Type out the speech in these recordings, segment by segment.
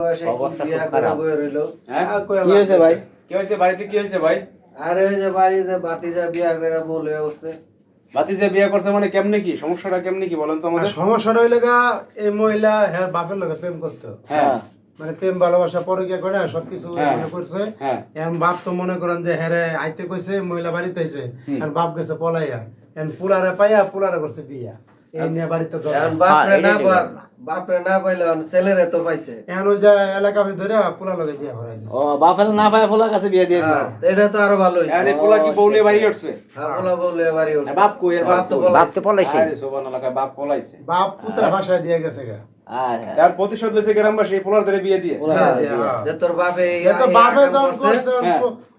অবস্থা খুব খারাপ। হ্যাঁ কি হয়েছে ভাই? কি হয়েছে বাড়িতে, কি হয়েছে ভাই? আরে ওই যে বাড়িতে বাতিজা বিয়া করে বউ লয়ে উঠছে। ভাতিজা বিয়ে করছে মানে কেমনে কি সমস্যাটা, কেমনে কি বলেন তো আমাদের। সমস্যাটা হইলে গা এই মহিলা হ্যাঁ বাপের লগে প্রেম করতো, হ্যাঁ মানে প্রেম ভালোবাসা পরকিয়া করে সবকিছু হ্যাঁ। মনে করছে। হ্যাঁ এখন বাপ তো মনে করেন যে হ্যাঁ রে আইতে কইছে, মহিলা বাড়িতে আইছে, এখন বাপ গেছে পলাইয়া, এখন পুলারে পাইয়া পুলারে করছে বিয়া, এই নিয়ে বাড়িতে এখন বাপরে না পাইলে ছেলেরে তো পাইছে। এখন ওই যে এলাকা ধরে পুলা লগে বিয়া করাই দিছে। ও বাপের না পায় ফোলার কাছে বিয়ে দিয়ে দিছে। এটা তো আরো ভালো হইছে। আরে পোলা কি বউলে বাড়ি উঠছে? পোলা বউ লয়ে বাড়ি উঠছে। বাপ কই? এর বাপ তো বাপ তো পলাইছে। আরে সুবহানাল্লাহ, বাপ পলাইছে। বাপ পুত্র ভাষায় দিয়ে গেছে গা। আচ্ছা তার প্রতিশোধ লইছে গ্রামবাসী এই পোলার ধরে বিয়ে দিয়ে। যে তোর বাপে এ তো বাপে যখন করছে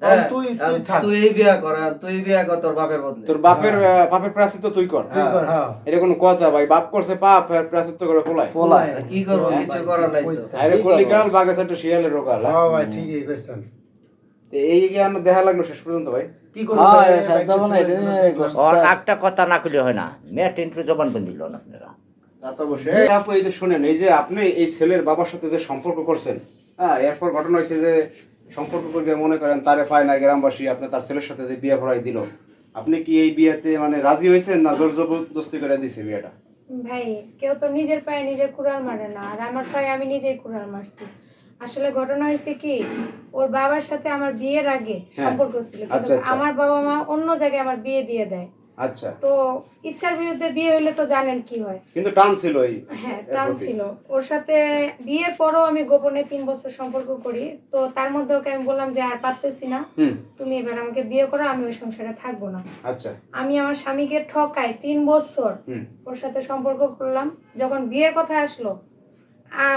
হ্যাঁ। তুই থাক, তুই বিয়া কর, তুই বিয়া কর তোর বাপের বদলে। তোর বাপের বাপের প্রায়শ্চিত্ত তুই কর। তুই কর, হ্যাঁ। এটা কোনো কথা ভাই? বাপ করছে পাপ, আর প্রায়শ্চিত্ত করে পোলায়। পোলায় কি করবো, কিছু করার নাই তো। আরে কলিকাল বাগেছে একটা শিয়ালের রোগাল। হ্যাঁ ভাই ঠিকই কইছেন। তো এই জ্ঞান দেখা লাগলো শেষ পর্যন্ত ভাই। কি করব হ্যাঁ সাজ যাব না এটা और একটা কথা না কইলে হয় না, মেয়ে টেন্টু জবান বন্দি দিল না আপনারা। তা তো অবশ্যই। এই আপু এই যে শুনেন, এই যে আপনি এই ছেলের বাবার সাথে যে সম্পর্ক করছেন, হ্যাঁ এরপর ঘটনা হয়েছে যে সম্পর্ক করে মনে করেন তারে পায় না গ্রামবাসী, আপনি তার ছেলের সাথে যে বিয়ে ভরাই দিল, আপনি কি এই বিয়েতে মানে রাজি হয়েছেন না জোর জবরদস্তি করে দিছে বিয়েটা? ভাই কেউ তো নিজের পায়ে নিজে কুড়াল মারে না, আর আমার পায়ে আমি নিজেই কুড়াল মারছি। আসলে ঘটনা হয়েছে কি, ওর বাবার সাথে আমার বিয়ের আগে সম্পর্ক ছিল, কিন্তু আমার বাবা মা অন্য জায়গায় আমার বিয়ে দিয়ে দেয়। আচ্ছা। তো ইচ্ছার বিরুদ্ধে বিয়ে হইলে তো জানেন কি হয়। কিন্তু টান ছিল এই। হ্যাঁ টান ছিল। ওর সাথে বিয়ের পরও আমি গোপনে 3 বছর সম্পর্ক করি। তো তার মধ্যে ওকে আমি বললাম যে আর পারতেছি না, তুমি এবার আমাকে বিয়ে করো, আমি ওই সংসারে থাকবো না। আচ্ছা। আমি আমার স্বামীকে ঠকাই 3 বছর ওর সাথে সম্পর্ক করলাম। যখন বিয়ের কথা আসলো,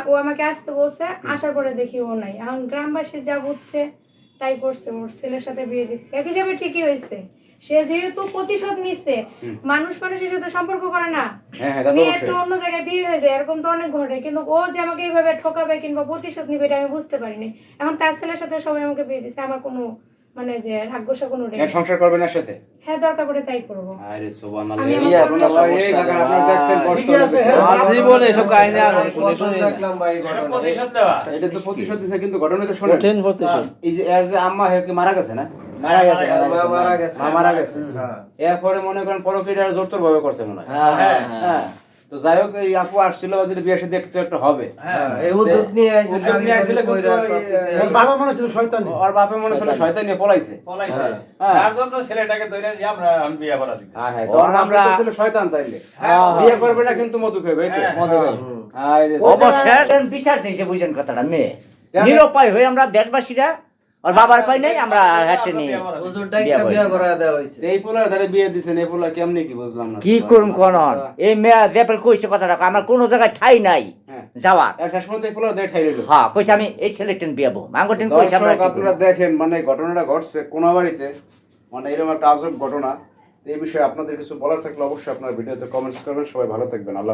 ও আমাকে আসতে বলছে, আসার পরে দেখি ও নাই। এখন গ্রামবাসী যা বুঝছে তাই করছে, ওর ছেলের সাথে বিয়ে দিচ্ছে। এক হিসাবে ঠিকই হয়েছে, সে যেহেতু প্রতিশোধ নিচ্ছে। মানুষ মানুষের সাথে সম্পর্ক করে না, মেয়ের তো অন্য জায়গায় বিয়ে হয়ে যায়, এরকম তো অনেক ঘটে। কিন্তু ও যে আমাকে এইভাবে ঠকাবে কিংবা প্রতিশোধ নিবে এটা আমি বুঝতে পারিনি। এখন তার ছেলের সাথে সবাই আমাকে বিয়ে দিচ্ছে, আমার কোনো মানে যে রাগগোসা কোনো নেই। সংসার করবেন না সাথে? হ্যাঁ দরকার পড়ে তাই করব। আরে সুবহানাল্লাহ, এই আপনারা দেখছেন কষ্ট আছে। জীবনে এসব কাহিনী আর শুনে শুনে দেখলাম ভাই ঘটনা। প্রতিশোধ দেওয়া। এটা তো প্রতিশোধ দিছে, কিন্তু ঘটনা তো শুনেন। কঠিন প্রতিশোধ। এই যে এর যে আম্মা হে কি মারা গেছে না? মারা গেছে মারা গেছে। মারা গেছে। হ্যাঁ। এরপরে মনে করেন পরকীয়ার জোরতর ভাবে করছে মনে হয়। হ্যাঁ হ্যাঁ। তো যাই হোক, এই আপু আসছিল যদি বিয়ে সাথে কিছু একটা হবে। হ্যাঁ, এই উদ্যোগ নিয়ে আইছে, উদ্যোগ নিয়ে আইছিল, কিন্তু ওর বাবা মনে ছিল শয়তানি। ওর বাপে মনে ছিল শয়তান নিয়ে পলাইছে। হ্যাঁ। তার জন্য ছেলেটাকে ধরে নিয়ে আমরা বিয়ে করা দিই। হ্যাঁ হ্যাঁ, তোর আমরা ছিল শয়তান তাইলে। বিয়ে করবে না কিন্তু মধু খাবে, এই তো। মধু খাবে। আরে অবশেষে বিচার চাইছে, বুঝেন কথাটা। মেয়ে নিরুপায় হয়ে আমরা দেশবাসীরা, ওর বাবার পাই নাই, আমরা হাতে নিয়ে হুজুরটা একটা বিয়ে করা দেওয়া হইছে। এই পোলার ধারে বিয়ে দিছেন, এই পোলা কেমনে কি বুঝলাম না। কি করুম কোন এই মেয়ে জেপেল কইছে কথাটা, আমার কোনো জায়গায় ঠাই নাই যাওয়া। শেষ পর্যন্ত এই পোলার ধারে ঠাই রইল। হ্যাঁ কইছে আমি এই ছেলেটেন বিয়ে বো মাঙ্গটেন কইছে আমরা। দর্শক আপনারা দেখেন, মানে ঘটনাটা ঘটছে কোন বাড়িতে, মানে এরকম একটা আজব ঘটনা। এই বিষয়ে আপনাদের কিছু বলার থাকলে অবশ্যই আপনারা ভিডিওতে কমেন্টস করবেন। সবাই ভালো থাকবেন। আল্লাহ।